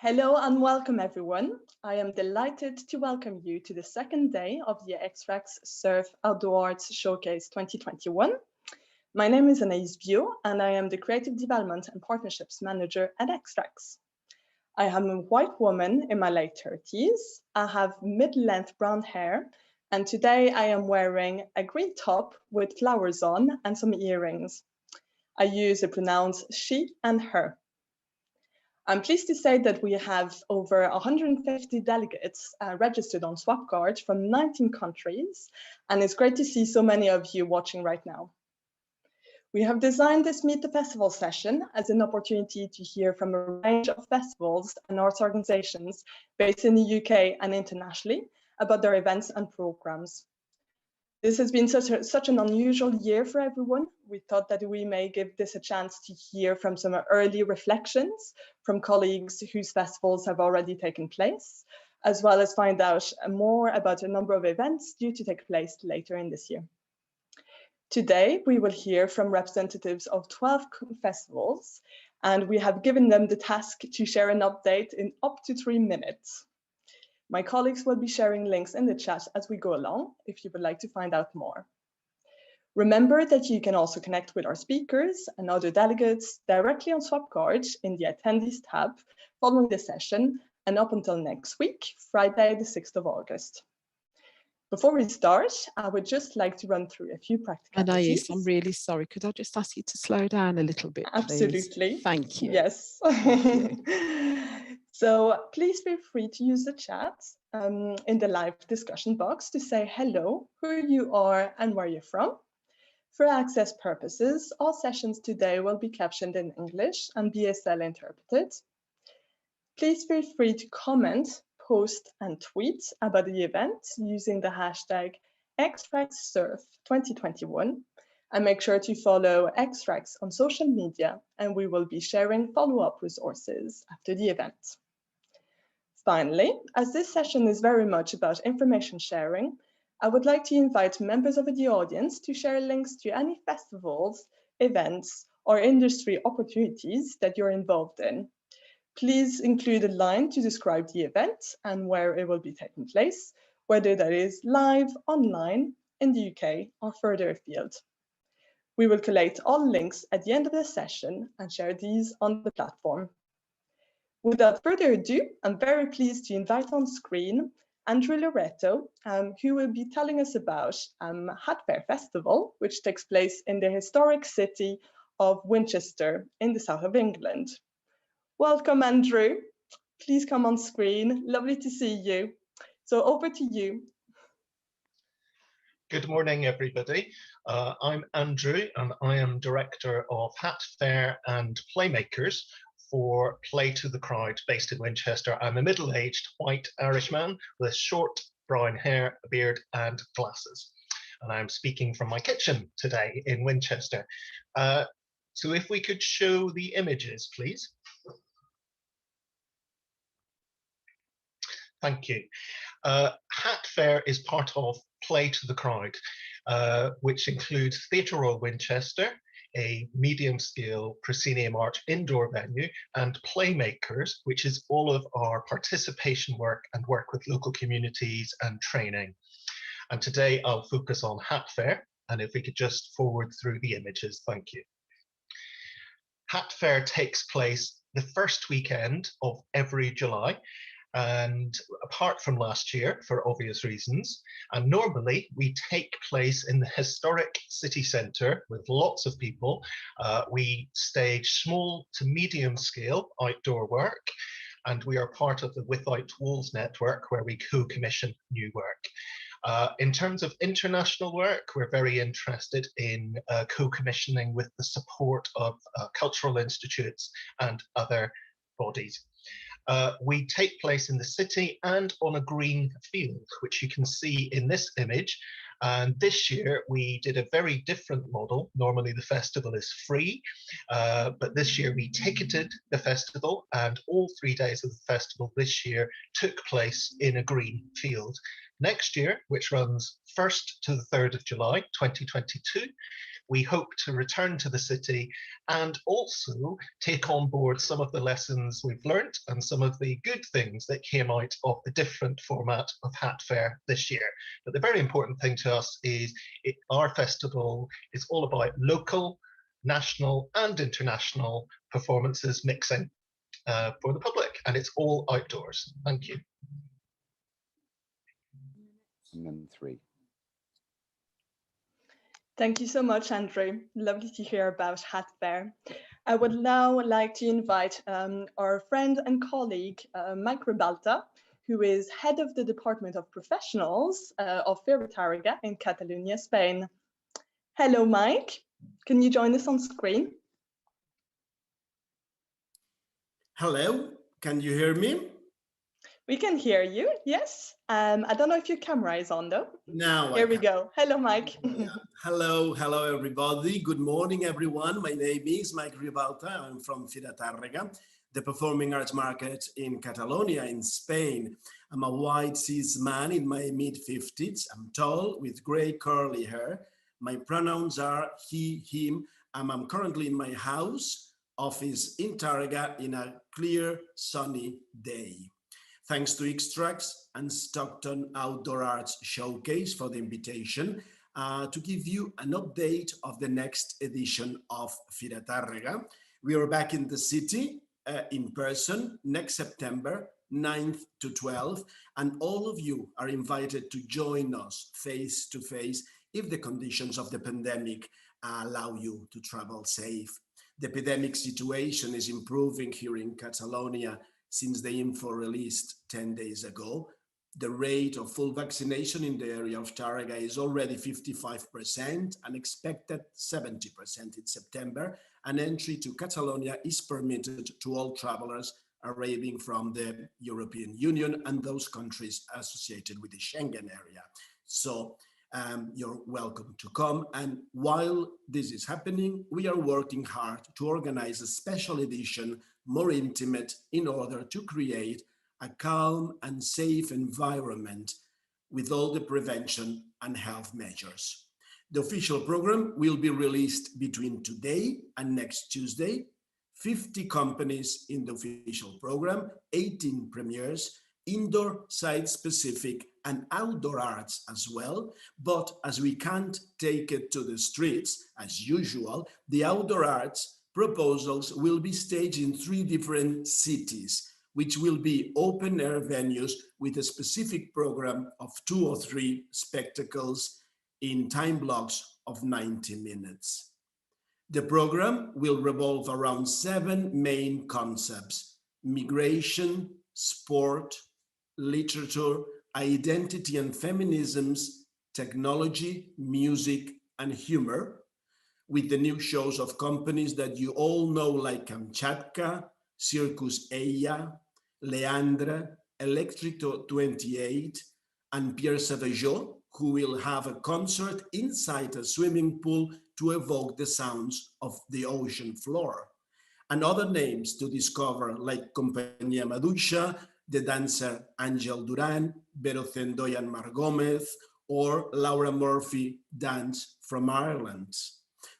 Hello and welcome everyone. I am delighted to welcome you to the second day of the Xtrax SIRF Outdoor Arts Showcase 2021. My name is Anais Biaux and I am the Creative Development and Partnerships Manager at Xtrax. I am a white woman in my late 30s. I have mid-length brown hair and today I am wearing a green top with flowers on and some earrings. I use the pronouns she and her. I'm pleased to say that we have over 150 delegates registered on SwapGuard from 19 countries, and it's great to see so many of you watching right now. We have designed this Meet the Festival session as an opportunity to hear from a range of festivals and arts organizations based in the UK and internationally about their events and programs. This has been such an unusual year for everyone. We thought that we may give this a chance to hear from some early reflections from colleagues whose festivals have already taken place, as well as find out more about a number of events due to take place later in this year. Today, we will hear from representatives of 12 festivals, and we have given them the task to share an update in up to 3 minutes. My colleagues will be sharing links in the chat as we go along if you would like to find out more. Remember that you can also connect with our speakers and other delegates directly on SwapGuard in the Attendees tab following the session and up until next week, Friday, the 6th of August. Before we start, I would just like to run through a few practicalities. Anais, I'm really sorry. Could I just ask you to slow down a little bit, please? Absolutely. Thank you. Yes. Thank you. So please feel free to use the chat in the live discussion box to say hello, who you are and where you're from. For access purposes, all sessions today will be captioned in English and BSL interpreted. Please feel free to comment, post and tweet about the event using the hashtag XtraxSIRF 2021 and make sure to follow Xtrax on social media and we will be sharing follow-up resources after the event. Finally, as this session is very much about information sharing, I would like to invite members of the audience to share links to any festivals, events, or industry opportunities that you're involved in. Please include a line to describe the event and where it will be taking place, whether that is live, online, in the UK, or further afield. We will collate all links at the end of the session and share these on the platform. Without further ado, I'm very pleased to invite on screen Andrew Loretto, who will be telling us about Hat Fair Festival, which takes place in the historic city of Winchester in the south of England. Welcome, Andrew. Please come on screen. Lovely to see you. So over to you. Good morning, everybody. I'm Andrew, and I am Director of Hat Fair and Playmakers for Play to the Crowd, based in Winchester. I'm a middle-aged white Irish man with short brown hair, a beard, and glasses. And I'm speaking from my kitchen today in Winchester. So if we could show the images, please. Thank you. Hat Fair is part of Play to the Crowd, which includes Theatre Royal Winchester, a medium-scale proscenium arch indoor venue, and Playmakers, which is all of our participation work and work with local communities and training. And today I'll focus on Hat Fair, and if we could just forward through the images, thank you. Hat Fair takes place the first weekend of every July, and apart from last year for obvious reasons, and normally we take place in the historic city centre with lots of people. We stage small to medium scale outdoor work, and we are part of the Without Walls network where we co-commission new work. In terms of international work, we're very interested in co-commissioning with the support of cultural institutes and other bodies. We take place in the city and on a green field, which you can see in this image. And this year we did a very different model. Normally the festival is free, but this year we ticketed the festival, and all 3 days of the festival this year took place in a green field. Next year, which runs 1st to the 3rd of July 2022, we hope to return to the city and also take on board some of the lessons we've learnt and some of the good things that came out of the different format of Hat Fair this year. But the very important thing to us is our festival is all about local, national and international performances mixing for the public, and it's all outdoors. Thank you. And then 3. Thank you so much, Andrew. Lovely to hear about Hat Fair. I would now like to invite our friend and colleague, Mike Ribalta, who is head of the Department of Professionals of Fira Tàrrega in Catalonia, Spain. Hello, Mike. Can you join us on screen? Hello, can you hear me? We can hear you, yes. I don't know if your camera is on though. Now Here we go. Hello, Mike. Yeah. Hello everybody. Good morning, everyone. My name is Mike Ribalta. I'm from Fira Tàrrega, the performing arts market in Catalonia in Spain. I'm a white cis man in my mid-50s. I'm tall with gray curly hair. My pronouns are he, him, and I'm currently in my house office in Tàrrega in a clear sunny day. Thanks to Xtrax and Stockton Outdoor Arts Showcase for the invitation to give you an update of the next edition of Fira Tàrrega. We are back in the city in person next September 9th to 12th, and all of you are invited to join us face to face if the conditions of the pandemic allow you to travel safe. The epidemic situation is improving here in Catalonia since the info released 10 days ago. The rate of full vaccination in the area of Tàrrega is already 55% and expected 70% in September. And entry to Catalonia is permitted to all travelers arriving from the European Union and those countries associated with the Schengen area. So you're welcome to come. And while this is happening, we are working hard to organize a special edition, more intimate, in order to create a calm and safe environment with all the prevention and health measures. The official program will be released between today and next Tuesday. 50 companies in the official program, 18 premieres, indoor, site-specific, and outdoor arts as well. But as we can't take it to the streets, as usual, the outdoor arts proposals will be staged in 3 different cities, which will be open-air venues with a specific program of 2 or 3 spectacles in time blocks of 90 minutes. The program will revolve around 7 main concepts: migration, sport, literature, identity and feminisms, technology, music, and humor, with the new shows of companies that you all know, like Kamchatka, Circus Eia, Leandre, Electric 28, and Pierre Savageau, who will have a concert inside a swimming pool to evoke the sounds of the ocean floor. And other names to discover, like Compañía Maduixa, the dancer Angel Duran, Vero Zendoy and Mar Gomez, or Laura Murphy Dance from Ireland.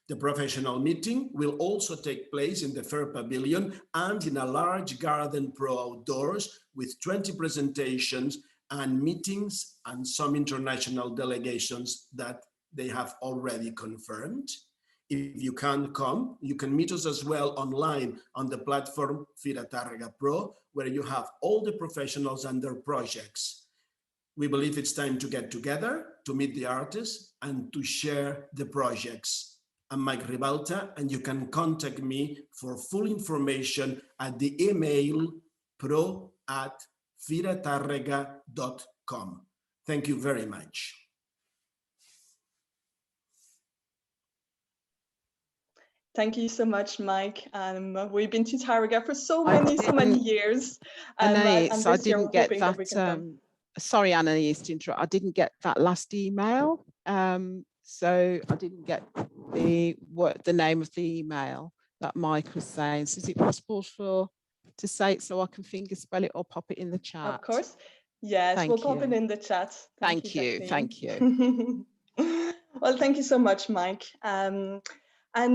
The professional meeting will also take place in the Fair Pavilion and in a large garden pro outdoors with 20 presentations and meetings and some international delegations that they have already confirmed. If you can't come, you can meet us as well online on the platform Fira Tàrrega Pro, where you have all the professionals and their projects. We believe it's time to get together, to meet the artists, and to share the projects. I'm Mike Ribalta, and you can contact me for full information at the email pro@firatarrega.com. Thank you very much. Thank you so much, Mike. We've been to Tàrrega for so many years. Anais, I didn't get that. Sorry, Anais, to interrupt. I didn't get that last email. So I didn't get the name of the email that Mike was saying. So is it possible to say it so I can finger spell it or pop it in the chat? Of course. Yes, we'll pop it in the chat. Thank you. Well, thank you so much, Mike. And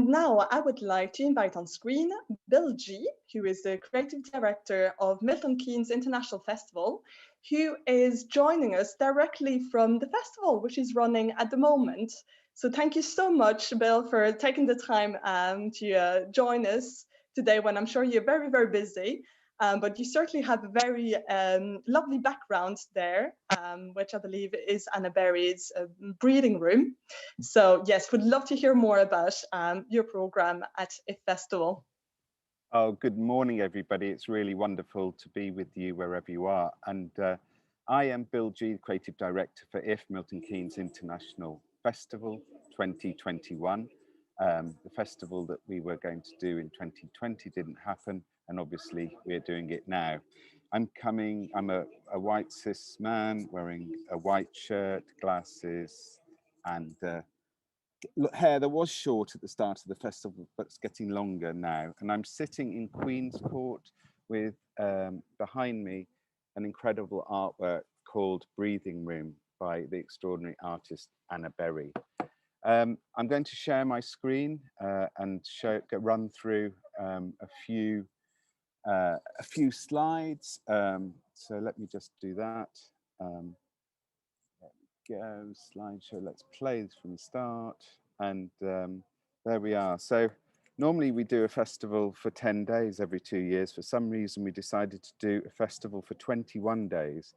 now I would like to invite on screen Bill G, who is the creative director of Milton Keynes International Festival, who is joining us directly from the festival, which is running at the moment. So thank you so much, Bill, for taking the time to join us today when I'm sure you're very, very busy. But you certainly have a very lovely background there, which I believe is Anna Berry's breeding room. So yes, would love to hear more about your program at IF Festival. Oh, good morning, everybody. It's really wonderful to be with you wherever you are. And I am Bill G, Creative Director for IF Milton Keynes International Festival 2021. The festival that we were going to do in 2020 didn't happen, and obviously we're doing it now. I'm a white cis man wearing a white shirt, glasses, and hair that was short at the start of the festival, but it's getting longer now. And I'm sitting in Queen's Court with behind me an incredible artwork called Breathing Room by the extraordinary artist Anna Berry. I'm going to share my screen and run through a few slides. So let me just do that. Go, slideshow, let's play from the start. And there we are. So normally we do a festival for 10 days every 2 years. For some reason, we decided to do a festival for 21 days.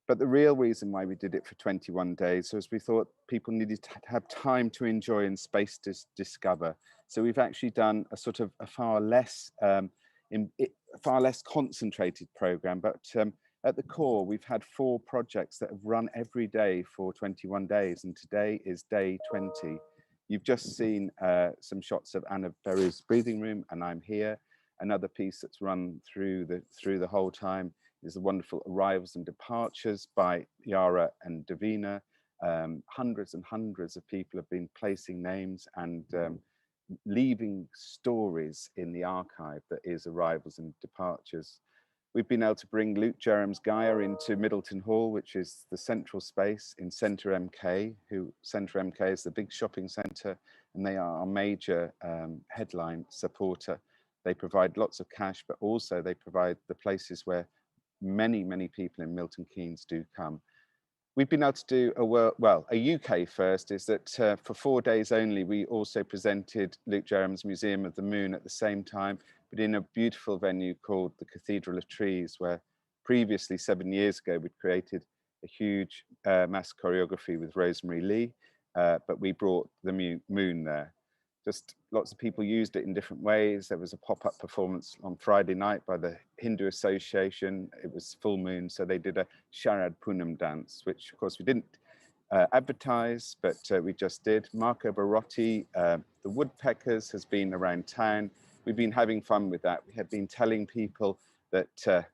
But the real reason why we did it for 21 days was we thought people needed to have time to enjoy and space to discover. So we've actually done a sort of a far less concentrated program. But at the core, we've had 4 projects that have run every day for 21 days. And today is day 20. You've just seen some shots of Anna Berry's Breathing Room, and I'm here. Another piece that's run through the whole time is the wonderful Arrivals and Departures by Yara and Davina. Hundreds and hundreds of people have been placing names and leaving stories in the archive that is Arrivals and Departures. We've been able to bring Luke Jerram's Gaia into Middleton Hall, which is the central space in Centre MK, Centre MK is the big shopping centre, and they are our major headline supporter. They provide lots of cash, but also they provide the places where many, many people in Milton Keynes do come. We've been able to do a UK first is that for 4 days only, we also presented Luke Jerram's Museum of the Moon at the same time, but in a beautiful venue called the Cathedral of Trees, where previously 7 years ago, we'd created a huge mass choreography with Rosemary Lee, but we brought the moon there. Just lots of people used it in different ways. There was a pop-up performance on Friday night by the Hindu Association. It was full moon, so they did a Sharad Poonam dance, which of course we didn't advertise, but we just did. Marco Barotti, the Woodpeckers has been around town. We've been having fun with that. We have been telling people that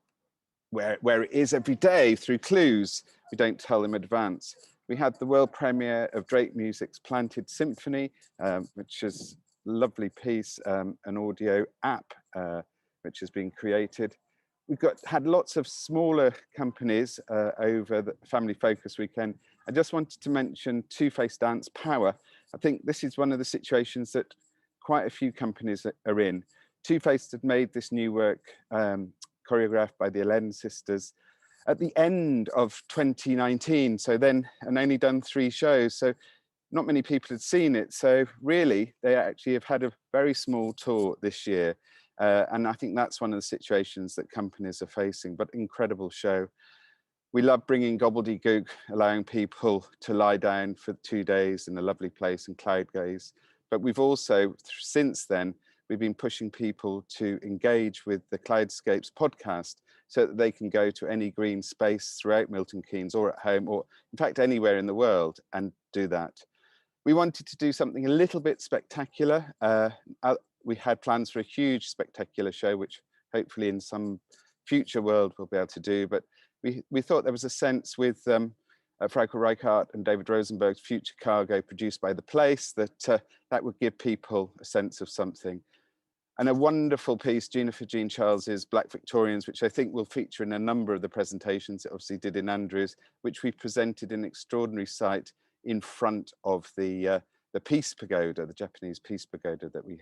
where it is every day through clues. We don't tell them in advance. We had the world premiere of Drake Music's Planted Symphony, which is a lovely piece, an audio app, which has been created. We've had lots of smaller companies over the Family Focus weekend. I just wanted to mention Two-Face Dance Power. I think this is one of the situations that quite a few companies are in. Two-Face had made this new work choreographed by the Ellen sisters at the end of 2019, so then, and only done 3 shows, so not many people had seen it. So really, they actually have had a very small tour this year, and I think that's one of the situations that companies are facing, but incredible show. We love bringing gobbledygook, allowing people to lie down for 2 days in a lovely place and cloud gaze, but we've also, since then, we've been pushing people to engage with the Cloudscapes podcast so that they can go to any green space throughout Milton Keynes or at home, or in fact, anywhere in the world, and do that. We wanted to do something a little bit spectacular. We had plans for a huge spectacular show, which hopefully in some future world we'll be able to do, but we thought there was a sense with Frauke Reichart and David Rosenberg's Future Cargo produced by The Place that that would give people a sense of something. And a wonderful piece, Jeanefer Jean Charles's Black Victorians, which I think will feature in a number of the presentations it obviously did in Andrews, which we presented in an extraordinary site in front of the Peace Pagoda, the Japanese Peace Pagoda that we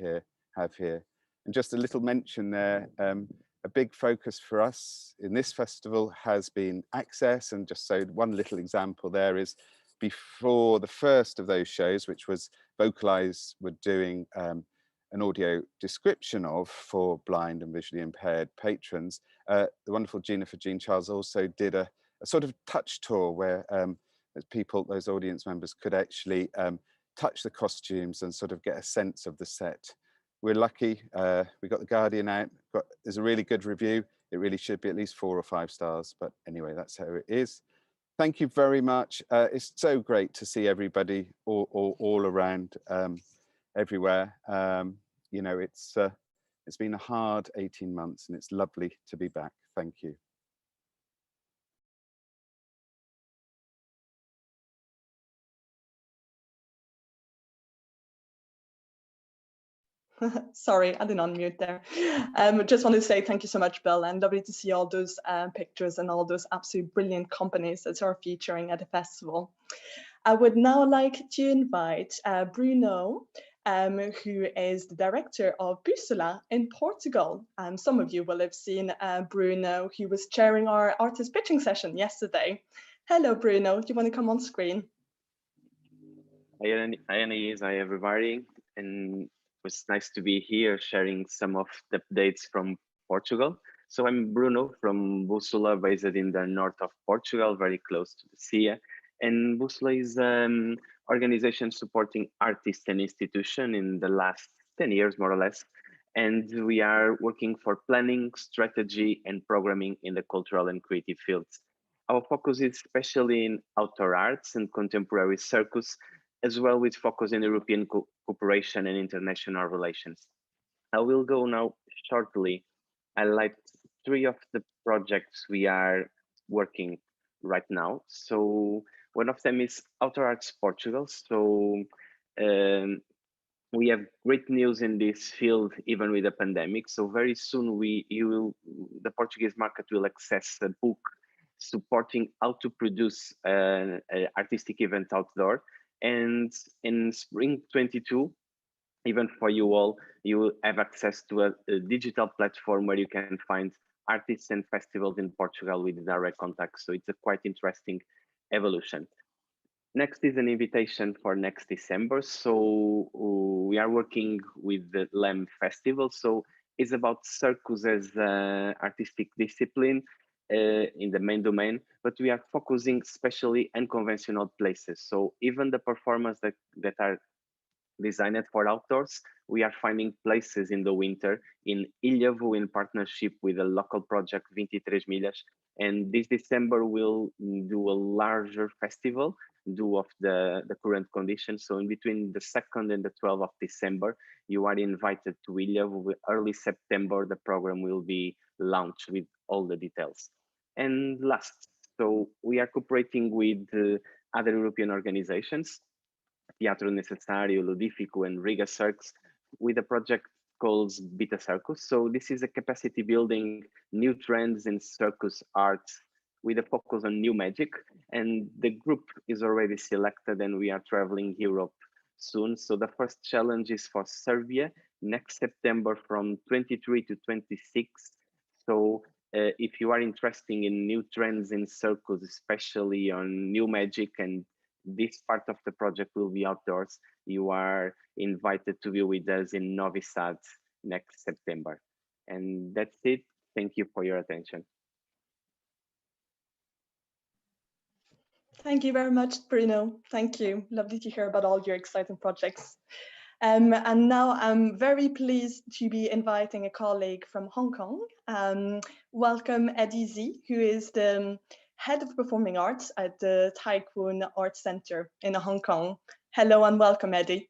have here. And just a little mention there, a big focus for us in this festival has been access. And just so one little example there is before the first of those shows, which was Vocalize, were doing an audio description of for blind and visually impaired patrons. The wonderful Jeanefer Jean Charles also did a sort of touch tour where those audience members could actually touch the costumes and sort of get a sense of the set. We're lucky, we got The Guardian out, there's a really good review. It really should be at least 4 or 5 stars, but anyway, that's how it is. Thank you very much. It's so great to see everybody all around everywhere. You know, it's been a hard 18 months and it's lovely to be back. Thank you. Sorry, I didn't unmute there. Just want to say thank you so much, Bill, and lovely to see all those pictures and all those absolutely brilliant companies that are featuring at the festival. I would now like to invite Bruno, who is the director of Bussola in Portugal. Some of you will have seen Bruno, who was chairing our artist pitching session yesterday. Hello, Bruno, do you want to come on screen? Hi, Anais, hi, everybody. And it was nice to be here sharing some of the updates from Portugal. So I'm Bruno from Bussola, based in the north of Portugal, very close to the sea. And Bussola is an organization supporting artists and institutions in the last 10 years, more or less. And we are working for planning, strategy, and programming in the cultural and creative fields. Our focus is especially in outdoor arts and contemporary circus, as well with focus in European cooperation and international relations. I will go now shortly highlight 3 of the projects we are working right now. So one of them is Outdoor Arts Portugal. So we have great news in this field, even with the pandemic. So very soon the Portuguese market will access a book supporting how to produce an artistic event outdoor. And in spring 22, even for you all, you will have access to a digital platform where you can find artists and festivals in Portugal with direct contact. So it's a quite interesting evolution. Next is an invitation for next December. So we are working with the LEM Festival. So it's about circus as artistic discipline in the main domain, but we are focusing especially unconventional places. So even the performers that are designed for outdoors, we are finding places in the winter in Ilhavo in partnership with a local project, 23 Milhas. And this December we'll do a larger festival due of the current conditions. So in between the 2nd and the 12th of December, you are invited to Ilhavo. Early September, the program will be launched with all the details. And last, so we are cooperating with other European organizations, Teatro Necessário, Ludifico, and Riga Circus, with a project called Beta Circus. So this is a capacity building new trends in circus arts with a focus on new magic. And the group is already selected and we are traveling Europe soon. So the first challenge is for Serbia next September from 23 to 26. So if you are interested in new trends in circus, especially on new magic, and this part of the project will be outdoors, you are invited to be with us in Novi Sad next September. And that's it. Thank you for your attention. Thank you very much, Bruno. Thank you. Lovely to hear about all your exciting projects. And now I'm very pleased to be inviting a colleague from Hong Kong. Welcome Eddy Z, who is the Head of Performing Arts at the Kwun Art Center in Hong Kong. Hello and welcome, Eddy.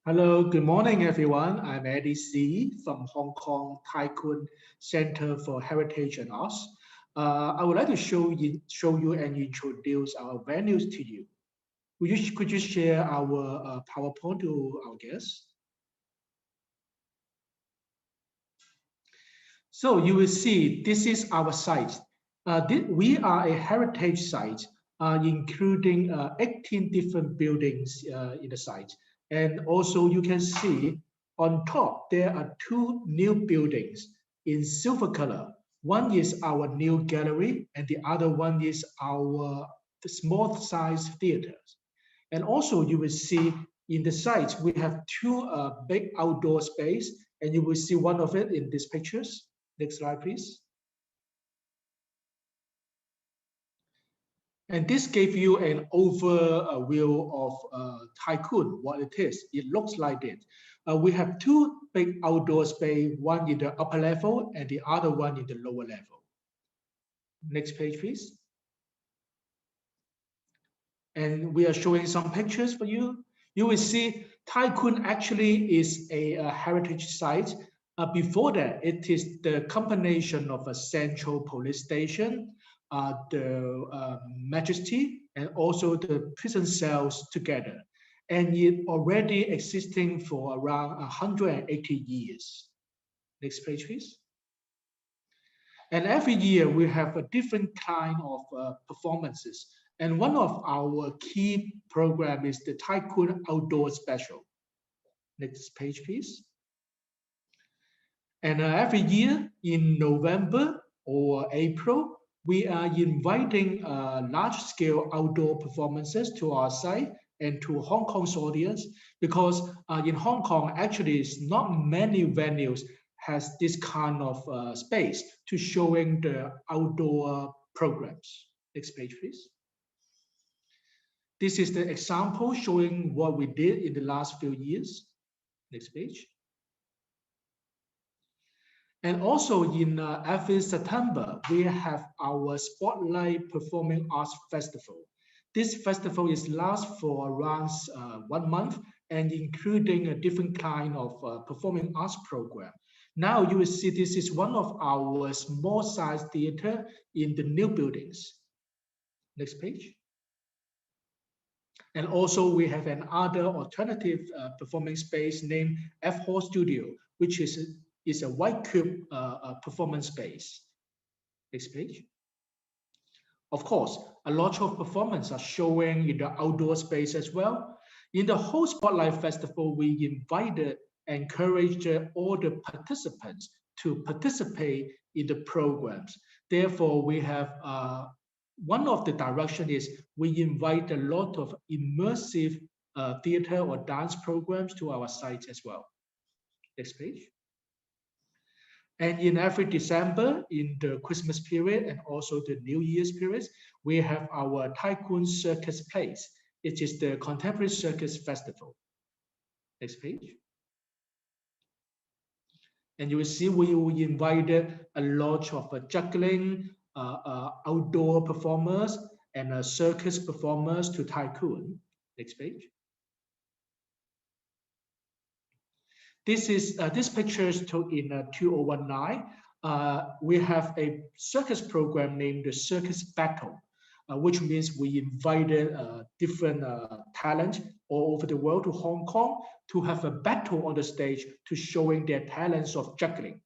Hello, good morning, everyone. I'm Eddy Z from Hong Kong Kwun Center for Heritage and Arts. I would like to show you and introduce our venues to you. Could you share our PowerPoint to our guests? So you will see this is our site. We are a heritage site, including 18 different buildings in the site. And also you can see on top, there are 2 new buildings in silver color. One is our new gallery, and the other one is our small size theaters. And also you will see in the site, we have 2 big outdoor space, and you will see one of it in these pictures. Next slide, please. And this gave you an overview of Kwun, what it is. It looks like it. We have 2 big outdoor space, one in the upper level and the other one in the lower level. Next page, please. And we are showing some pictures for you. You will see Kwun actually is a heritage site. Before that, it is the combination of a central police station, the Majesty, and also the prison cells together. And it already existing for around 180 years. Next page, please. And every year we have a different kind of performances. And one of our key program is the Kwun Outdoor Special. Next page, please. And every year in November or April, we are inviting large-scale outdoor performances to our site and to Hong Kong's audience, because in Hong Kong, actually, it's not many venues has this kind of space to showing the outdoor programs. Next page, please. This is the example showing what we did in the last few years. Next page. And also in every September, we have our Spotlight Performing Arts Festival. This festival is last for around 1 month and including a different kind of performing arts program. Now you will see this is one of our small size theater in the new buildings. Next page. And also we have another alternative performing space named F Hall Studio, which is a white cube performance space. Next page. Of course, a lot of performances are showing in the outdoor space as well. In the whole Spotlight Festival, we invited, encouraged all the participants to participate in the programs. Therefore, we have one of the direction is we invite a lot of immersive theater or dance programs to our site as well. Next page. And in every December, in the Christmas period and also the New Year's periods, we have our Kwun Circus Plays. It is the Contemporary Circus Festival. Next page. And you will see we invited a lot of juggling, outdoor performers, and circus performers to Kwun. Next page. This picture is took in 2019. We have a circus program named the Circus Battle, which means we invited different talent all over the world to Hong Kong to have a battle on the stage to showing their talents of juggling.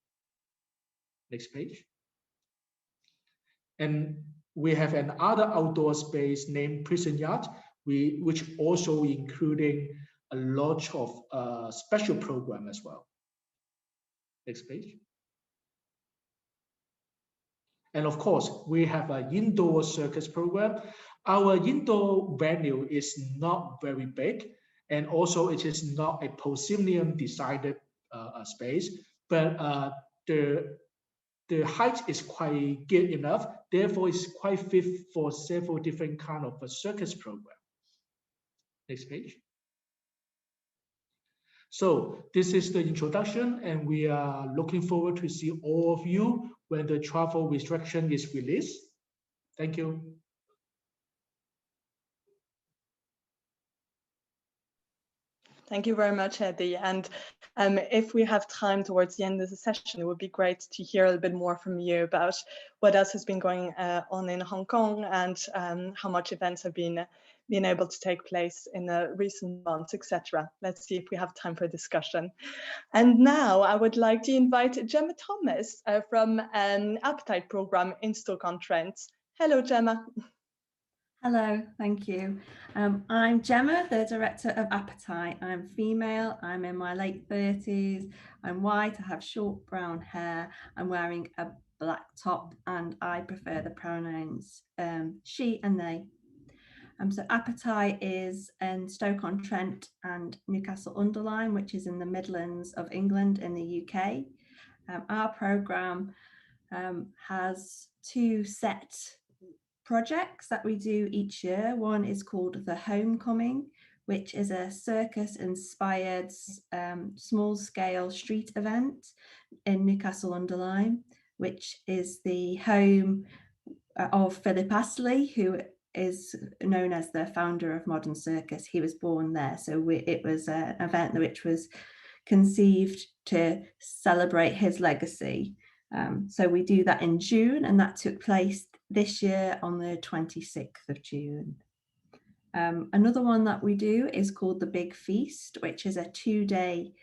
Next page. And we have another outdoor space named Prison Yard, which also including a lot of special program as well. Next page. And of course, we have an indoor circus program. Our indoor venue is not very big, and also it is not a proscenium decided space, but the height is quite good enough. Therefore, it's quite fit for several different kind of a circus program. Next page. So this is the introduction, and we are looking forward to see all of you when the travel restriction is released. Thank you. Thank you very much, Eddy. And if we have time towards the end of the session, it would be great to hear a little bit more from you about what else has been going on in Hong Kong and how much events have been been able to take place in the recent months, etc. Let's see if we have time for discussion. And now I would like to invite Gemma Thomas from an Appetite program in Stoke-on-Trent. Hello, Gemma. Hello, thank you. I'm Gemma, the director of Appetite. I'm female, I'm in my late 30s, I'm white, I have short brown hair, I'm wearing a black top, and I prefer the pronouns she and they. So Appetite is in Stoke-on-Trent and Newcastle-under-Lyme, which is in the Midlands of England in the UK. Our programme has two set projects that we do each year. One is called The Homecoming, which is a circus-inspired small-scale street event in Newcastle-under-Lyme, which is the home of Philip Astley, who is known as the founder of modern circus. He was born there, so it was an event which was conceived to celebrate his legacy. So we do that in June, and that took place this year on the 26th of June. Another one that we do is called the Big Feast, which is a 2-day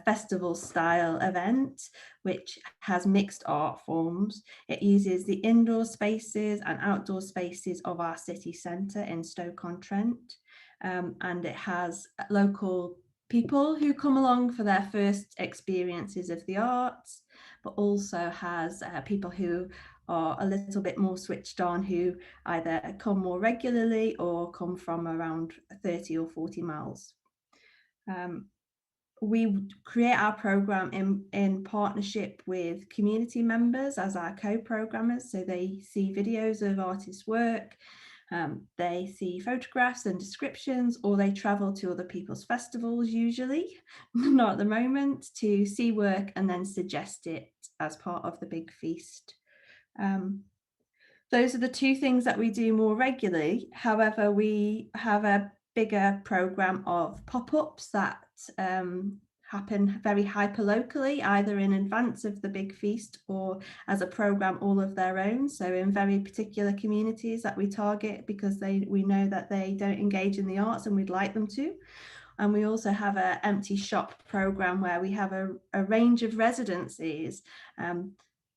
festival style event, which has mixed art forms. It uses the indoor spaces and outdoor spaces of our city centre in Stoke-on-Trent, and it has local people who come along for their first experiences of the arts, but also has people who are a little bit more switched on, who either come more regularly or come from around 30 or 40 miles. We create our programme in partnership with community members as our co-programmers, so they see videos of artists' work, they see photographs and descriptions, or they travel to other people's festivals, usually, not at the moment, to see work and then suggest it as part of the Big Feast. Those are the two things that we do more regularly. However, we have a bigger programme of pop-ups that happen very hyper-locally, either in advance of the Big Feast or as a programme all of their own. So in very particular communities that we target, because we know that they don't engage in the arts and we'd like them to. And we also have an empty shop programme where we have a range of residencies.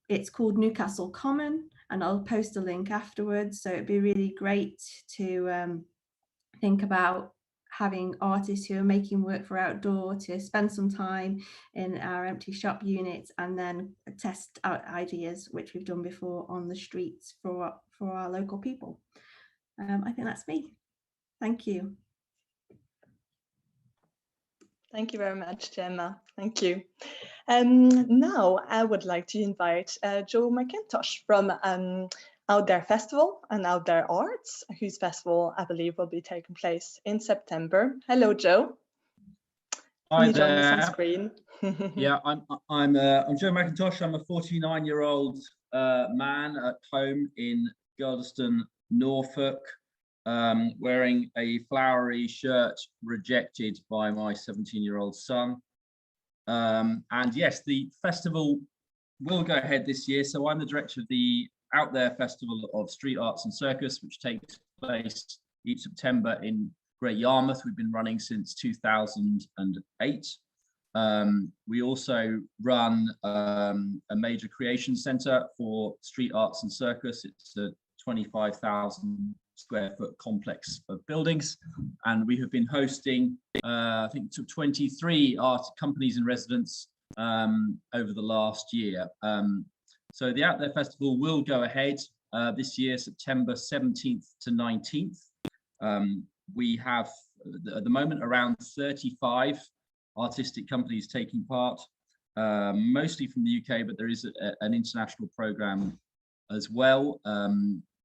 It's called Newcastle Common, and I'll post a link afterwards. So it'd be really great to think about having artists who are making work for outdoor to spend some time in our empty shop units and then test out ideas, which we've done before on the streets for our local people. I think that's me. Thank you. Thank you very much, Gemma. Thank you. Now I would like to invite Joe Mackintosh from Out There Festival and Out There Arts, whose festival I believe will be taking place in September. Hello, Joe. Hi there. Join us on screen. Yeah, I'm Joe Mackintosh. I'm a 49-year-old man at home in Gardeston, Norfolk, wearing a flowery shirt rejected by my 17-year-old son. And yes, the festival will go ahead this year. So I'm the director of the Out There Festival of Street Arts and Circus, which takes place each September in Great Yarmouth. We've been running since 2008. We also run a major creation centre for street arts and circus. It's a 25,000 square foot complex of buildings, and we have been hosting I think 23 art companies and residents over the last year. So the Out There Festival will go ahead this year, September 17th to 19th. We have at the moment around 35 artistic companies taking part, mostly from the UK, but there is an international program as well.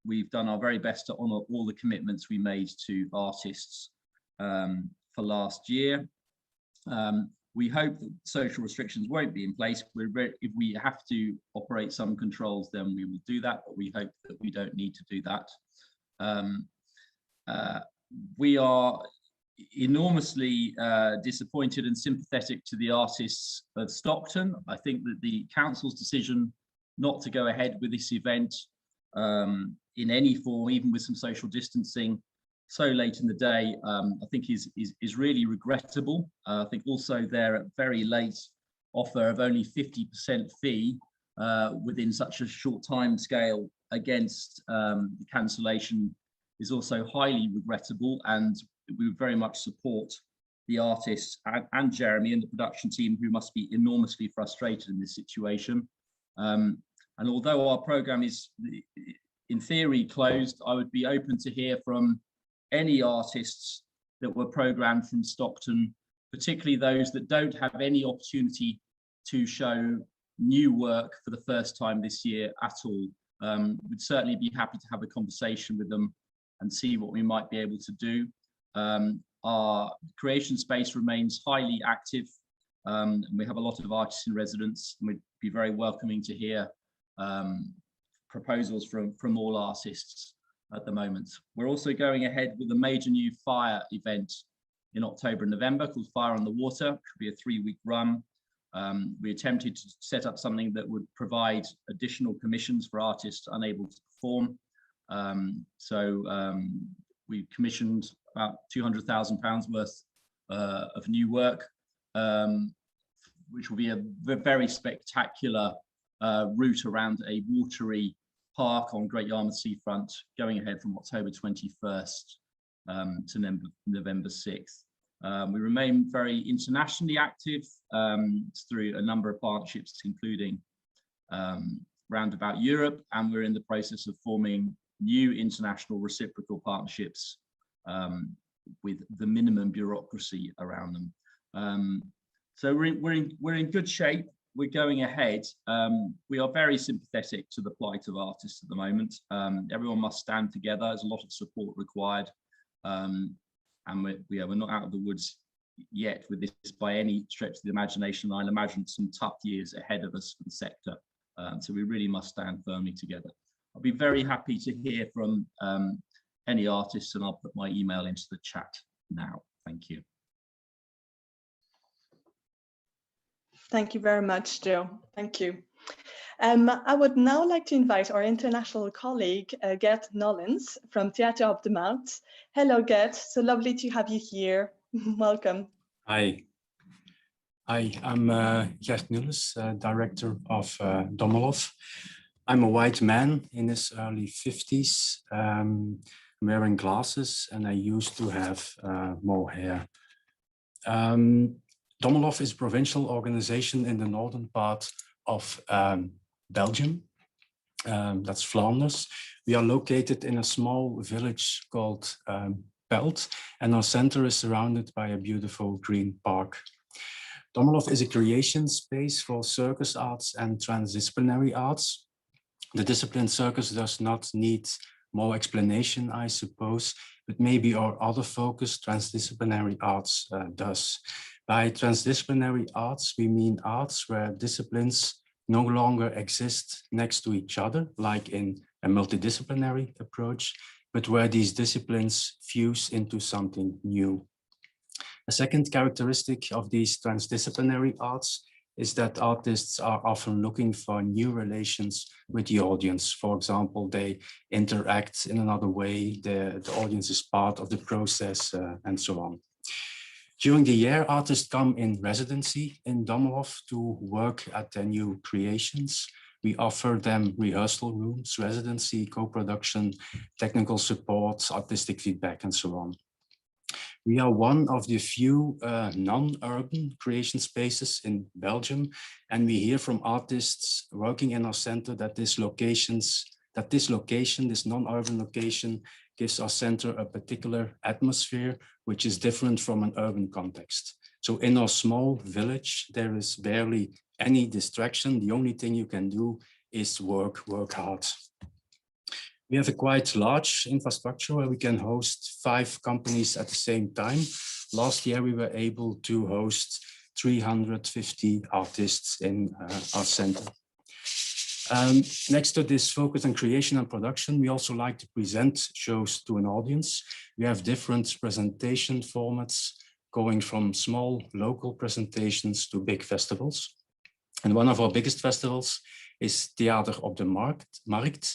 We've done our very best to honour all the commitments we made to artists for last year. We hope that social restrictions won't be in place. If we have to operate some controls, then we will do that, but we hope that we don't need to do that. We are enormously disappointed and sympathetic to the artists of Stockton. I think that the council's decision not to go ahead with this event in any form, even with some social distancing, so late in the day, I think is really regrettable. I think also their very late offer of only 50% fee within such a short time scale against the cancellation is also highly regrettable, and we would very much support the artists and Jeremy and the production team, who must be enormously frustrated in this situation. And although our program is in theory closed, I would be open to hear from any artists that were programmed from Stockton, particularly those that don't have any opportunity to show new work for the first time this year at all. We'd certainly be happy to have a conversation with them and see what we might be able to do. Our creation space remains highly active, and we have a lot of artists in residence, and we'd be very welcoming to hear proposals from all artists at the moment. We're also going ahead with a major new fire event in October and November called Fire on the Water. It could be a 3-week run. We attempted to set up something that would provide additional commissions for artists unable to perform. We commissioned about £200,000 worth of new work, which will be a very spectacular route around a watery park on Great Yarmouth Seafront, going ahead from October 21st to November 6th. We remain very internationally active through a number of partnerships, including Roundabout Europe, and we're in the process of forming new international reciprocal partnerships with the minimum bureaucracy around them. So we're in good shape. We're going ahead. We are very sympathetic to the plight of artists at the moment. Everyone must stand together. There's a lot of support required. And we're not out of the woods yet with this by any stretch of the imagination. I'll imagine some tough years ahead of us for the sector. So we really must stand firmly together. I'll be very happy to hear from any artists, and I'll put my email into the chat now. Thank you. Thank you very much, Joe. Thank you. I would now like to invite our international colleague, Gert Nulens from Theatre op de Markt. Hello, Gert. So lovely to have you here. Welcome. Hi. Hi, I'm Gert Nulens, director of Dommelhof. I'm a white man in his early 50s, wearing glasses, and I used to have more hair. Dommelhof is a provincial organization in the northern part of Belgium. That's Flanders. We are located in a small village called Belt, and our center is surrounded by a beautiful green park. Dommelhof is a creation space for circus arts and transdisciplinary arts. The discipline circus does not need more explanation, I suppose, but maybe our other focus, transdisciplinary arts, does. By transdisciplinary arts, we mean arts where disciplines no longer exist next to each other, like in a multidisciplinary approach, but where these disciplines fuse into something new. A second characteristic of these transdisciplinary arts is that artists are often looking for new relations with the audience. For example, they interact in another way, the audience is part of the process, and so on. During the year, artists come in residency in Dommelhof to work at their new creations. We offer them rehearsal rooms, residency, co-production, technical support, artistic feedback, and so on. We are one of the few non-urban creation spaces in Belgium, and we hear from artists working in our center that this non-urban location, gives our center a particular atmosphere, which is different from an urban context. So in our small village, there is barely any distraction. The only thing you can do is work hard. We have a quite large infrastructure where we can host 5 companies at the same time. Last year, we were able to host 350 artists in our center. Next to this focus on creation and production, we also like to present shows to an audience. We have different presentation formats, going from small local presentations to big festivals. And one of our biggest festivals is Theater op de Markt.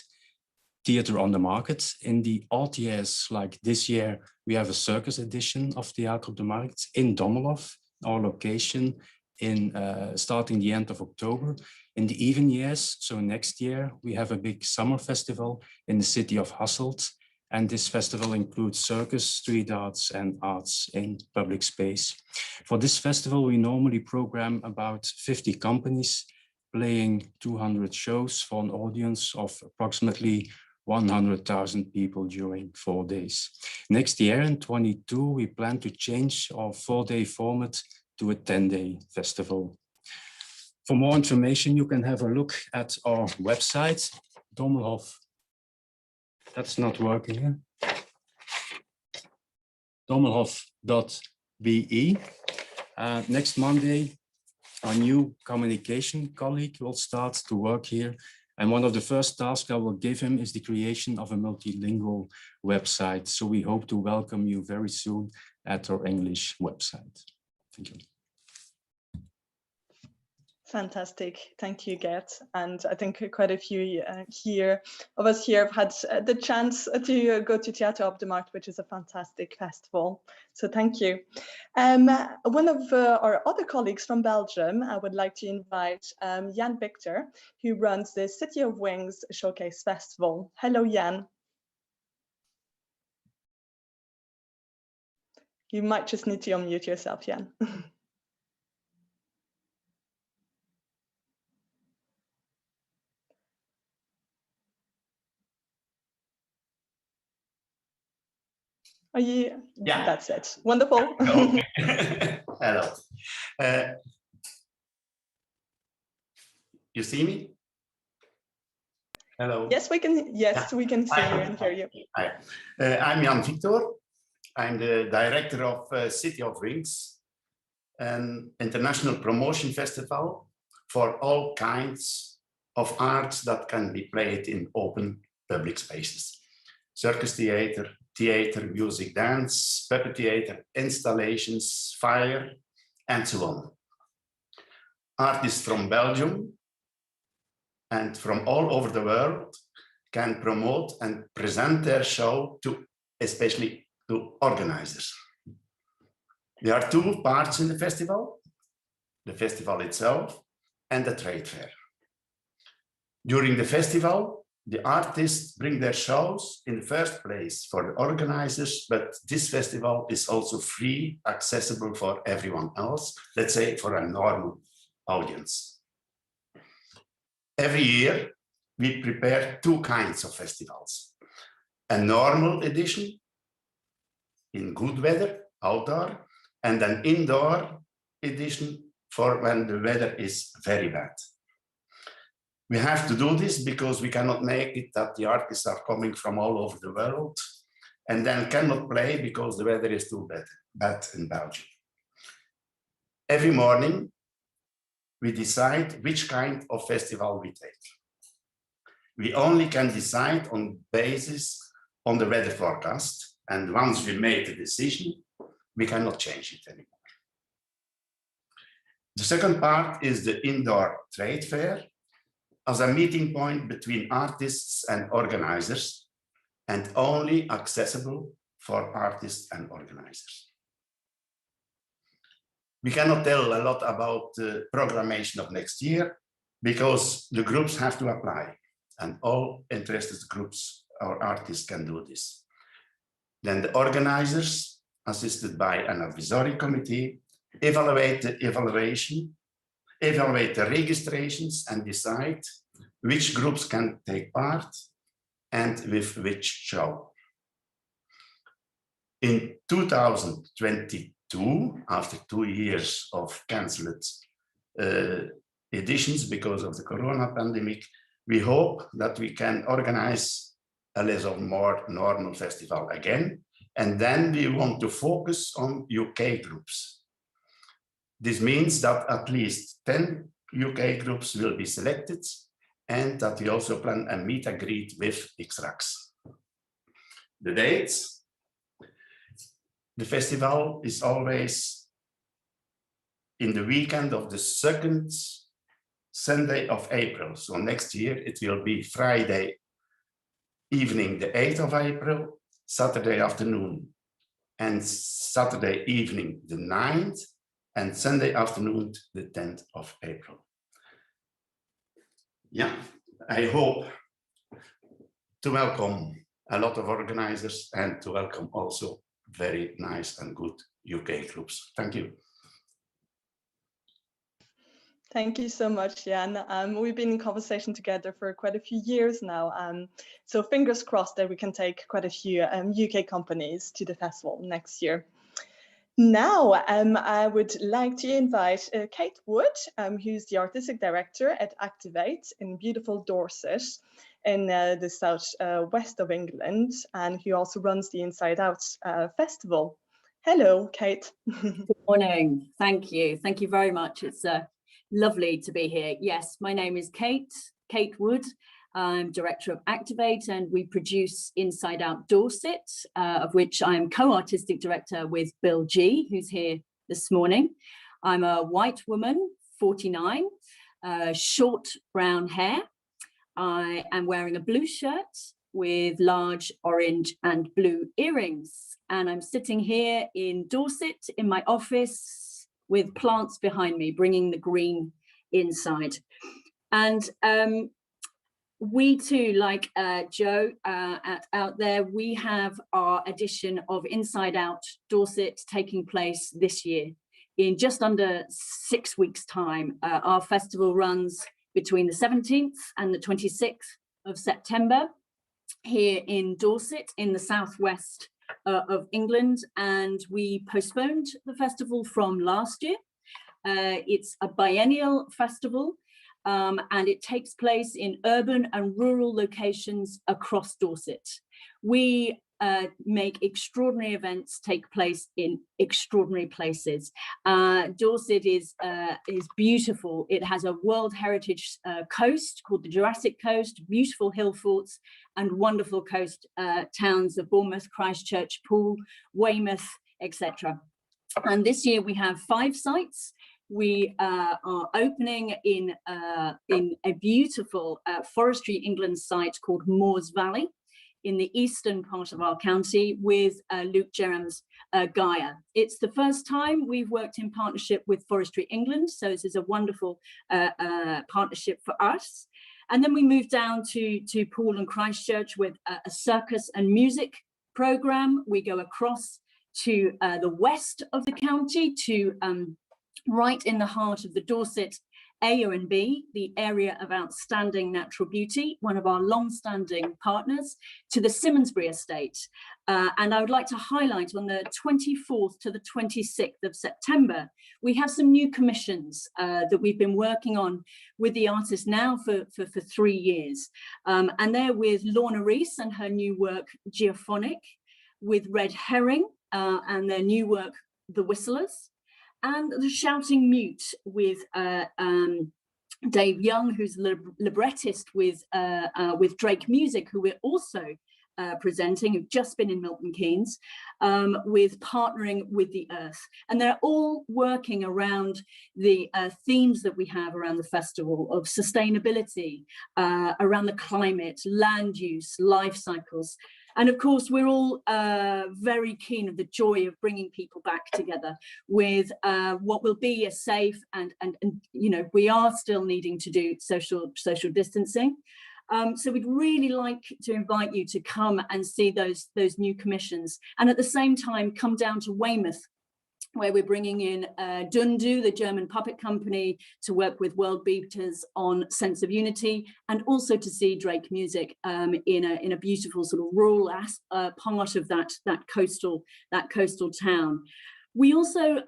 theater on the market. In the odd years, like this year, we have a circus edition of Theater op de Markt in Dommelhof, our location, in starting the end of October. In the even years, so next year, we have a big summer festival in the city of Hasselt. And this festival includes circus, street arts, and arts in public space. For this festival, we normally program about 50 companies playing 200 shows for an audience of approximately 100,000 people during 4 days. Next year, in 2022, we plan to change our 4-day format to a 10-day festival. For more information, you can have a look at our website, Dommelhof. That's not working here. Dommelhof.be. Next Monday, our new communication colleague will start to work here. And one of the first tasks I will give him is the creation of a multilingual website. So we hope to welcome you very soon at our English website. Thank you. Fantastic. Thank you, Gert. And I think quite a few of us here have had the chance to go to Theater op de Markt, which is a fantastic festival. So thank you. One of our other colleagues from Belgium, I would like to invite Jan Victor, who runs the City of Wings Showcase Festival. Hello, Jan. You might just need to unmute yourself, Jan. Are you? Yeah. That's it. Wonderful. Hello. You see me? Hello. Yes, we can. Yes, yeah. We can see you and hear you. Hi. I'm Jan Victoor. I'm the director of City of Wings, an international promotion festival for all kinds of arts that can be played in open public spaces. Circus theater, theater, music, dance, puppet theater, installations, fire, and so on. Artists from Belgium and from all over the world can promote and present their show to, especially to organizers. There are 2 parts in the festival itself and the trade fair. During the festival, the artists bring their shows in the first place for the organizers, but this festival is also free, accessible for everyone else, let's say for a normal audience. Every year, we prepare 2 kinds of festivals. A normal edition in good weather, outdoor, and an indoor edition for when the weather is very bad. We have to do this because we cannot make it that the artists are coming from all over the world and then cannot play because the weather is too bad in Belgium. Every morning, we decide which kind of festival we take. We only can decide on basis on the weather forecast, and once we made the decision, we cannot change it anymore. The second part is the indoor trade fair, as a meeting point between artists and organizers, and only accessible for artists and organizers. We cannot tell a lot about the programmation of next year because the groups have to apply, and all interested groups or artists can do this. Then the organizers, assisted by an advisory committee, evaluate the registrations and decide which groups can take part and with which show. In 2022, after 2 years of cancelled editions because of the corona pandemic, we hope that we can organize a little more normal festival again. And then we want to focus on UK groups. This means that at least 10 UK groups will be selected, and that we also plan a meet and greet with Xtrax. The dates. The festival is always in the weekend of the 2nd Sunday of April. So next year it will be Friday evening, the 8th of April, Saturday afternoon, and Saturday evening, the 9th, and Sunday afternoon, the 10th of April. Yeah, I hope to welcome a lot of organizers and to welcome also very nice and good UK groups. Thank you. Thank you so much, Jan. We've been in conversation together for quite a few years now. So fingers crossed that we can take quite a few UK companies to the festival next year. Now, I would like to invite Kate Wood, who's the artistic director at Activate in beautiful Dorset in the south west of England, and who also runs the Inside Out festival. Hello, Kate. Good morning. Thank you. Thank you very much. It's lovely to be here. Yes, my name is Kate Wood. I'm director of Activate, and we produce Inside Out Dorset, of which I'm co-artistic director with Bill G, who's here this morning. I'm a white woman, 49, short brown hair. I am wearing a blue shirt with large orange and blue earrings. And I'm sitting here in Dorset in my office with plants behind me, bringing the green inside. And we too, like Joe out there, we have our edition of Inside Out Dorset taking place this year in just under 6 weeks' time. Our festival runs between the 17th and the 26th of September here in Dorset in the southwest of England, and we postponed the festival from last year. It's a biennial festival. And it takes place in urban and rural locations across Dorset. We make extraordinary events take place in extraordinary places. Dorset is beautiful. It has a World Heritage coast called the Jurassic Coast, beautiful hill forts and wonderful coast towns of Bournemouth, Christchurch, Poole, Weymouth, etc. And this year we have 5 sites. We are opening in a beautiful forestry England site called Moores Valley in the eastern part of our county with Luke Jerram's Gaia. It's the first time we've worked in partnership with Forestry England, so this is a wonderful partnership for us. And then we moved down to Poole and Christchurch with a circus and music programme. We go across to the west of the county to right in the heart of the Dorset A&B, the area of outstanding natural beauty, one of our long-standing partners, to the Simmonsbury estate. And I would like to highlight on the 24th to the 26th of September, we have some new commissions that we've been working on with the artist now for 3 years. And they're with Lorna Rees and her new work, Geophonic, with Red Herring and their new work, The Whistlers, and The Shouting Mute with Dave Young, who's librettist with Drake Music, who we're also presenting, who've just been in Milton Keynes, with Partnering with the Earth. And they're all working around the themes that we have around the festival of sustainability, around the climate, land use, life cycles. And of course, we're all very keen of the joy of bringing people back together with what will be a safe and you know, we are still needing to do social distancing. So we'd really like to invite you to come and see those new commissions, and at the same time come down to Weymouth, where we're bringing in Dundu, the German puppet company, to work with world beaters on Sense of Unity, and also to see Drake Music in a beautiful sort of rural part of that coastal town. We also,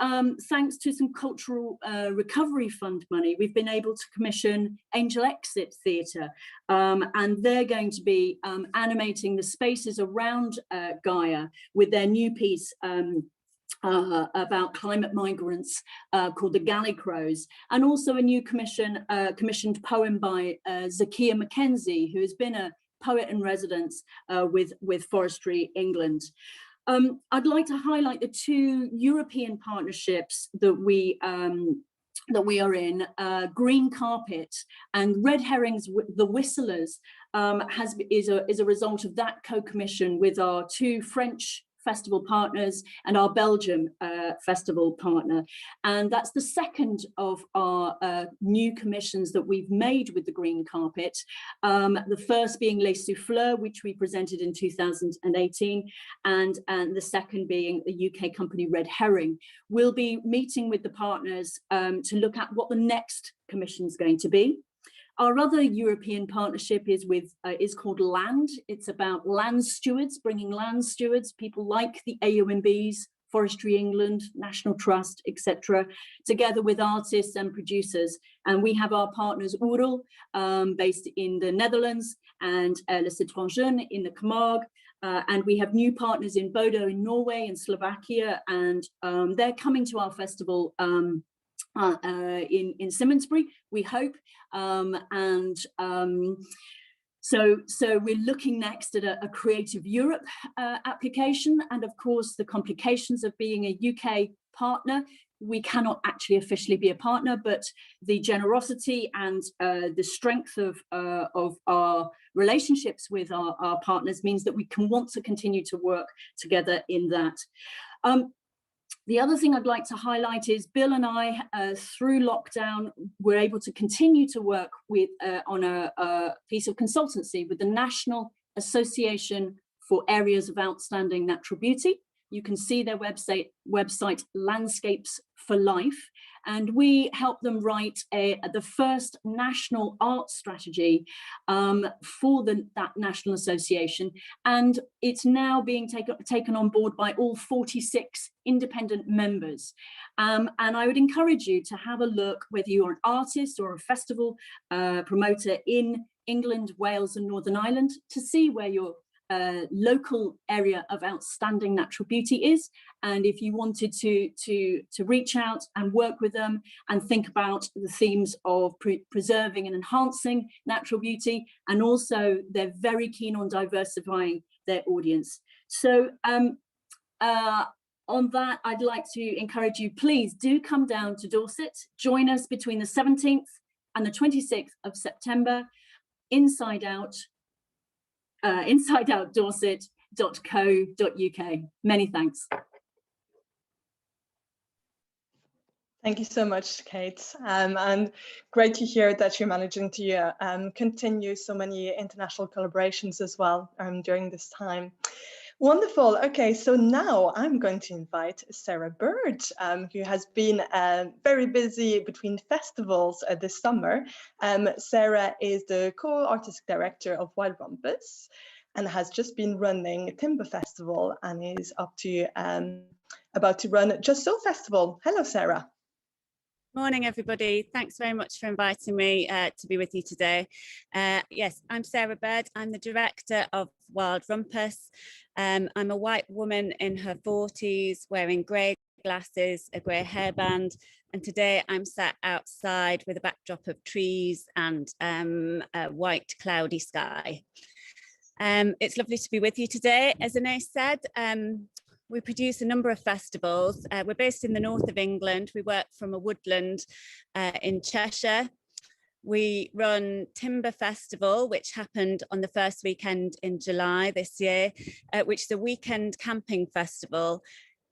thanks to some cultural recovery fund money, we've been able to commission Angel Exit Theatre, and they're going to be animating the spaces around Gaia with their new piece about climate migrants called The Galley Crows, and also a new commissioned poem by Zakia Mackenzie, who has been a poet in residence with Forestry England. I'd like to highlight the 2 European partnerships that we that we are in, Green Carpet and Red Herrings, The Whistlers, is a result of that co-commission with our two French festival partners and our Belgium festival partner. And that's the second of our new commissions that we've made with the Green Carpet. The first being Les Souffleurs, which we presented in 2018, and the second being the UK company Red Herring. We'll be meeting with the partners to look at what the next commission is going to be. Our other European partnership is called Land. It's about land stewards, bringing land stewards, people like the AONBs, Forestry England, National Trust, etc., together with artists and producers. And we have our partners Oerl, based in the Netherlands, and Le Citron in the Camargue. And we have new partners in Bodo in Norway and Slovakia, and they're coming to our festival in Simonsbury, we hope, so we're looking next at a Creative Europe application, and of course the complications of being a UK partner. We cannot actually officially be a partner, but the generosity and the strength of our relationships with our partners means that we can want to continue to work together in that. The other thing I'd like to highlight is Bill and I, through lockdown, were able to continue to work with on a piece of consultancy with the National Association for Areas of Outstanding Natural Beauty. You can see their website Landscapes for Life, and we helped them write the first national art strategy for that national association, and it's now being taken on board by all 46 independent members. And I would encourage you to have a look, whether you're an artist or a festival promoter in England, Wales and Northern Ireland, to see where your local area of outstanding natural beauty is, and if you wanted to reach out and work with them and think about the themes of preserving and enhancing natural beauty, and also they're very keen on diversifying their audience. So on that, I'd like to encourage you, please do come down to Dorset, join us between the 17th and the 26th of September, Inside Out, insideoutdorset.co.uk. Many thanks. Thank you so much, Kate. And great to hear that you're managing to continue so many international collaborations as well during this time. Wonderful. Okay, so now I'm going to invite Sarah Bird, who has been very busy between festivals this summer. Sarah is the co-artistic director of Wild Rumpus and has just been running Timber Festival and is up to about to run Just So Festival. Hello, Sarah. Morning, everybody. Thanks very much for inviting me to be with you today. Yes, I'm Sarah Bird. I'm the director of Wild Rumpus. I'm a white woman in her 40s wearing grey glasses, a grey hairband, and today I'm sat outside with a backdrop of trees and a white cloudy sky. It's lovely to be with you today. As Anais said, we produce a number of festivals. We're based in the north of England. We work from a woodland in Cheshire. We run Timber Festival, which happened on the first weekend in July this year, which is a weekend camping festival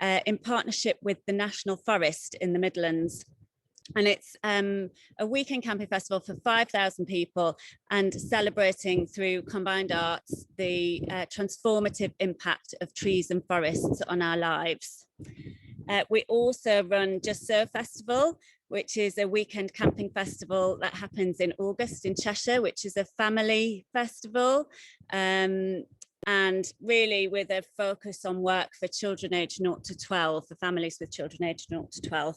in partnership with the National Forest in the Midlands. And it's a weekend camping festival for 5,000 people and celebrating through combined arts the transformative impact of trees and forests on our lives. We also run Just So Festival, which is a weekend camping festival that happens in August in Cheshire, which is a family festival. And really with a focus on work for children aged 0 to 12, for families with children aged 0 to 12.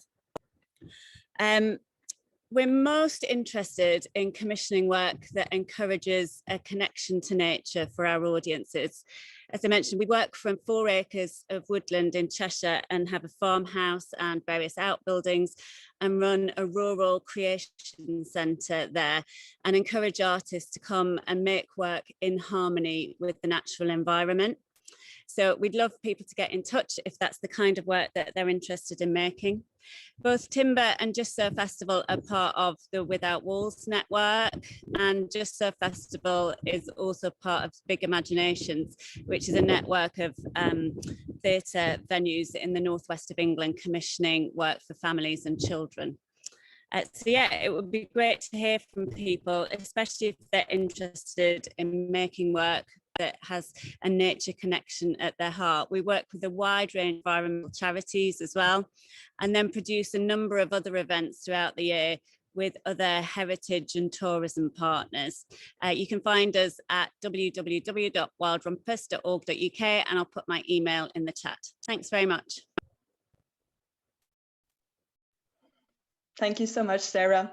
We're most interested in commissioning work that encourages a connection to nature for our audiences. As I mentioned, we work from 4 acres of woodland in Cheshire and have a farmhouse and various outbuildings and run a rural creation centre there and encourage artists to come and make work in harmony with the natural environment. So we'd love people to get in touch if that's the kind of work that they're interested in making. Both Timber and Just Surf Festival are part of the Without Walls network, and Just Surf Festival is also part of Big Imaginations, which is a network of theatre venues in the northwest of England commissioning work for families and children. So yeah, it would be great to hear from people, especially if they're interested in making work that has a nature connection at their heart. We work with a wide range of environmental charities as well, and then produce a number of other events throughout the year with other heritage and tourism partners. You can find us at www.wildrumpus.org.uk, and I'll put my email in the chat. Thanks very much. Thank you so much, Sarah.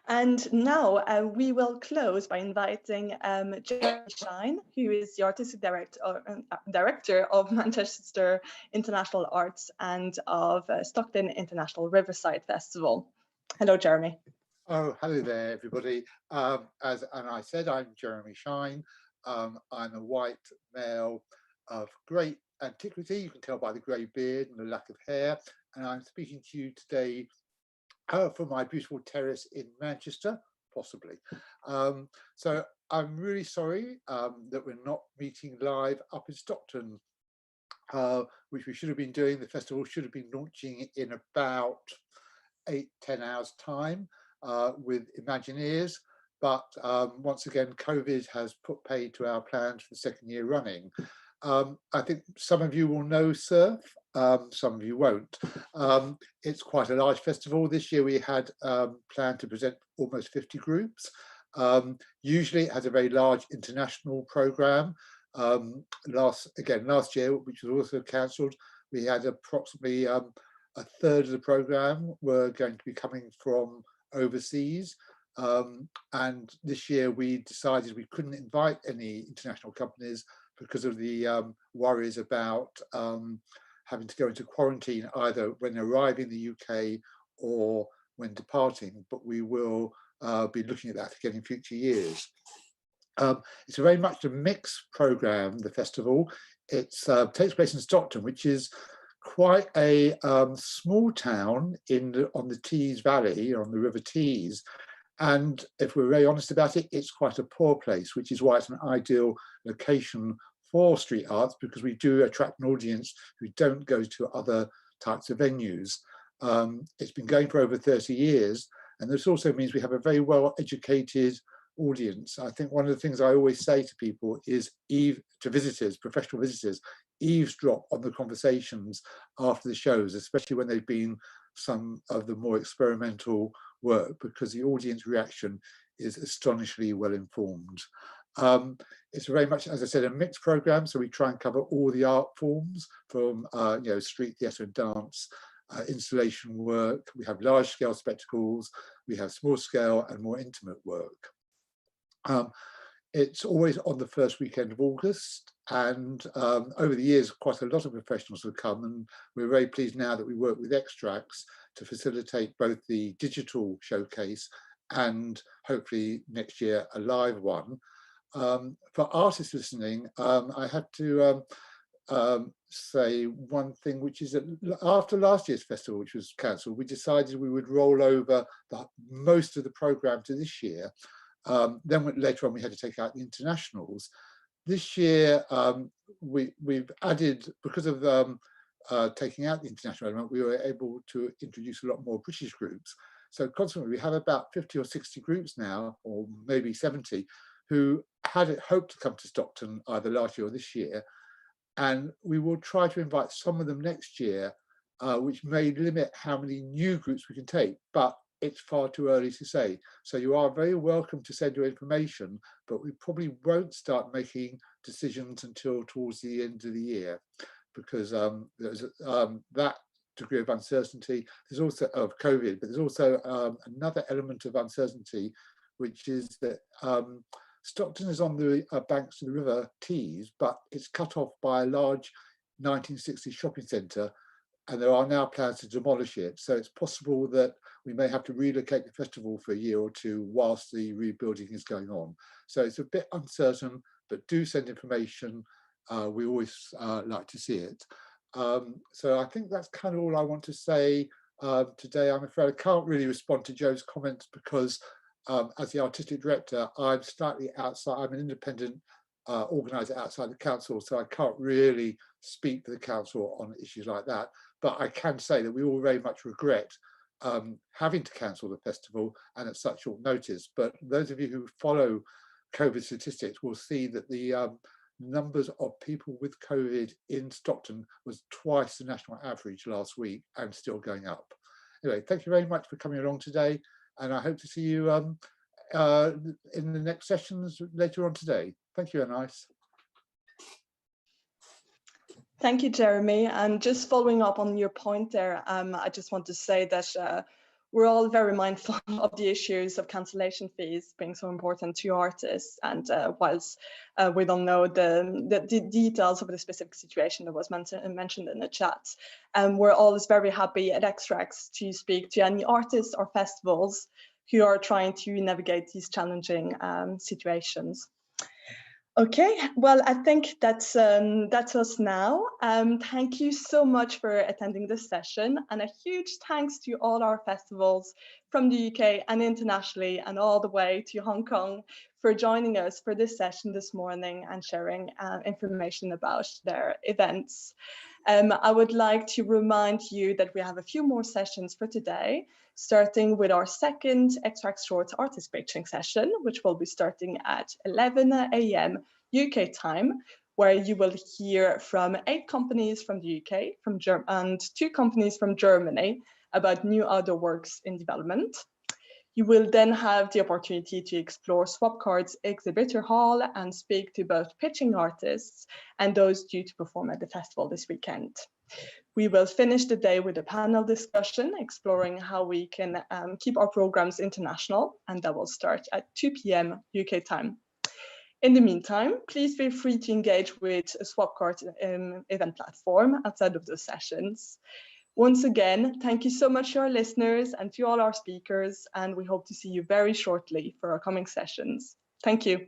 And now we will close by inviting Jerram Shine, who is the artistic director of Manchester International Arts and of Stockton International Riverside Festival. Hello, Jeremy. Oh, hello there, everybody. As Anais said, I'm Jeremy Shine. I'm a white male of great antiquity. You can tell by the grey beard and the lack of hair. And I'm speaking to you today from my beautiful terrace in Manchester, possibly. So I'm really sorry that we're not meeting live up in Stockton, which we should have been doing. The festival should have been launching in about 8-10 hours time with Imagineers, but once again COVID has put paid to our plans for the second year running. I think some of you will know SIRF, some of you won't. It's quite a large festival. This year we had planned to present almost 50 groups. Usually it has a very large international programme. Last year, which was also cancelled, we had approximately a third of the programme were going to be coming from overseas. And this year we decided we couldn't invite any international companies because of the worries about having to go into quarantine either when arriving in the UK or when departing, but we will be looking at that again in future years. It's very much a mixed programme, the festival. It takes place in Stockton, which is quite a small town on the Tees Valley, on the River Tees. And if we're very honest about it, it's quite a poor place, which is why it's an ideal location for street arts, because we do attract an audience who don't go to other types of venues. It's been going for over 30 years, and this also means we have a very well-educated audience. I think one of the things I always say to people is, to visitors, professional visitors, eavesdrop on the conversations after the shows, especially when they've been some of the more experimental work, because the audience reaction is astonishingly well informed. It's very much, as I said, a mixed programme, so we try and cover all the art forms from street theatre and dance, installation work. We have large-scale spectacles, we have small-scale and more intimate work. It's always on the first weekend of August, and over the years quite a lot of professionals have come, and we're very pleased now that we work with Xtrax to facilitate both the digital showcase and hopefully next year a live one. For artists listening, I have to say one thing, which is that after last year's festival, which was cancelled, we decided we would roll over most of the programme to this year. Then later on we had to take out the internationals. This year we've added, because of taking out the international element, we were able to introduce a lot more British groups. So consequently we have about 50 or 60 groups now, or maybe 70, who had hoped to come to Stockton either last year or this year, and we will try to invite some of them next year, which may limit how many new groups we can take, but it's far too early to say. So you are very welcome to send your information, but we probably won't start making decisions until towards the end of the year, because there's that degree of uncertainty. There's also of COVID, but there's also another element of uncertainty, which is that Stockton is on the banks of the River Tees, but it's cut off by a large 1960s shopping centre, and there are now plans to demolish it. So it's possible that we may have to relocate the festival for a year or two whilst the rebuilding is going on. So it's a bit uncertain, but do send information. We always like to see it. So I think that's kind of all I want to say today. I'm afraid I can't really respond to Joe's comments because as the artistic director, I'm slightly outside. I'm an independent organizer outside the council, so I can't really speak for the council on issues like that. But I can say that we all very much regret having to cancel the festival and at such short notice. But those of you who follow COVID statistics will see that the numbers of people with COVID in Stockton was twice the national average last week and still going up. Anyway, thank you very much for coming along today, and I hope to see you in the next sessions later on today. Thank you, Anais. Thank you, Jeremy. And just following up on your point there, I just want to say that we're all very mindful of the issues of cancellation fees being so important to artists. And whilst we don't know the details of the specific situation that was mentioned in the chat, we're always very happy at Xtrax to speak to any artists or festivals who are trying to navigate these challenging situations. Okay, well, I think that's us now. Thank you so much for attending this session, and a huge thanks to all our festivals from the UK and internationally and all the way to Hong Kong for joining us for this session this morning and sharing information about their events. I would like to remind you that we have a few more sessions for today, starting with our second Xtrax Short Artist Pitching session, which will be starting at 11 AM UK time, where you will hear from 8 companies from the UK and 2 companies from Germany about new outdoor works in development. You will then have the opportunity to explore Swapcard's exhibitor hall and speak to both pitching artists and those due to perform at the festival this weekend. We will finish the day with a panel discussion exploring how we can keep our programs international, and that will start at 2 PM UK time. In the meantime, please feel free to engage with a Swapcard event platform outside of those sessions. Once again, thank you so much to our listeners and to all our speakers, and we hope to see you very shortly for our coming sessions. Thank you.